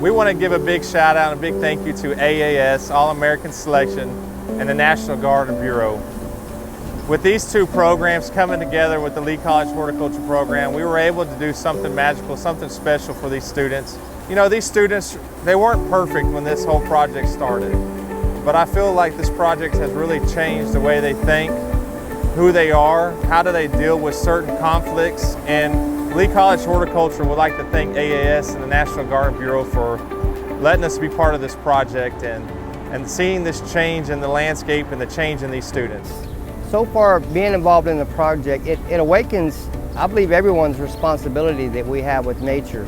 We want to give a big shout out and a big thank you to AAS, All-American Selection, and the National Guard and Bureau. With these two programs coming together with the Lee College Horticulture Program, we were able to do something magical, something special for these students. You know, these students, they weren't perfect when this whole project started, but I feel like this project has really changed the way they think, who they are, how do they deal with certain conflicts, and Lee College Horticulture would like to thank AAS and the National Guard and Bureau for letting us be part of this project and seeing this change in the landscape and the change in these students. So far, being involved in the project, it awakens, I believe, everyone's responsibility that we have with nature,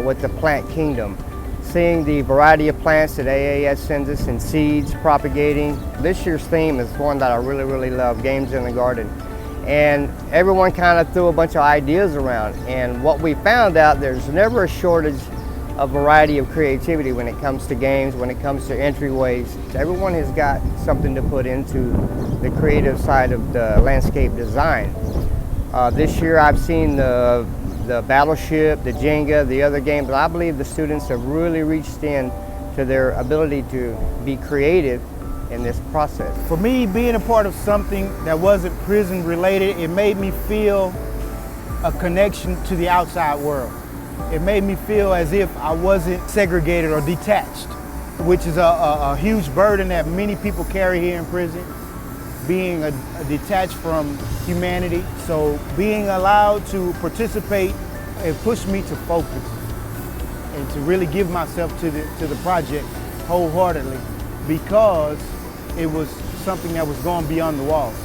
with the plant kingdom. Seeing the variety of plants that AAS sends us and seeds propagating. This year's theme is one that I really love, Games in the Garden. And everyone kind of threw a bunch of ideas around. And what we found out, there's never a shortage of variety of creativity when it comes to games, when it comes to entryways. Everyone has got something to put into the creative side of the landscape design. This year I've seen the Battleship, the Jenga, the other games. I believe the students have really reached in to their ability to be creative in this process. For me, being a part of something that wasn't prison related, it made me feel a connection to the outside world. It made me feel as if I wasn't segregated or detached, which is a huge burden that many people carry here in prison, being detached from humanity. So being allowed to participate, it pushed me to focus and to really give myself to the project wholeheartedly, because it was something that was going beyond the walls.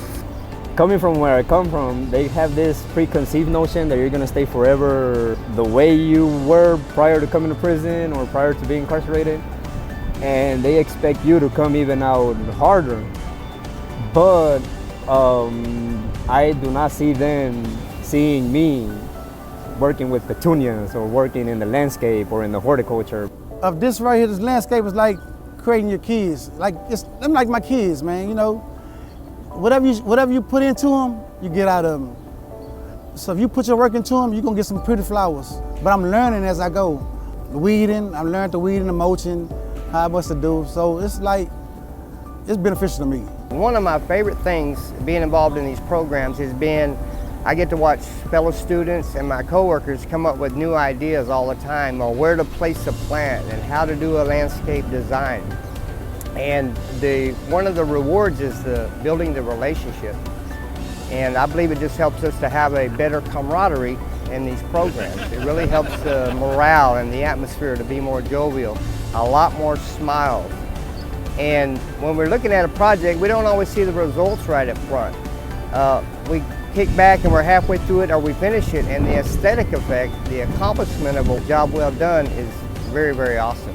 Coming from where I come from, they have this preconceived notion that you're going to stay forever the way you were prior to coming to prison or prior to being incarcerated, and they expect you to come even out harder. But I do not see them seeing me working with petunias or working in the landscape or in the horticulture. Of this right here, this landscape is like creating your kids. Them like my kids, man, you know. Whatever you put into them, you get out of them. So if you put your work into them, you're gonna get some pretty flowers. But I'm learning as I go. The weeding, I've learned the weeding, the mulching, how much to do. So it's beneficial to me. One of my favorite things being involved in these programs has been I get to watch fellow students and my coworkers come up with new ideas all the time on where to place a plant and how to do a landscape design. And one of the rewards is building the relationship. And I believe it just helps us to have a better camaraderie in these programs. It really helps the morale and the atmosphere to be more jovial, a lot more smiles. And when we're looking at a project, we don't always see the results right up front. We kick back and we're halfway through it or we finish it, and the aesthetic effect, the accomplishment of a job well done is very awesome.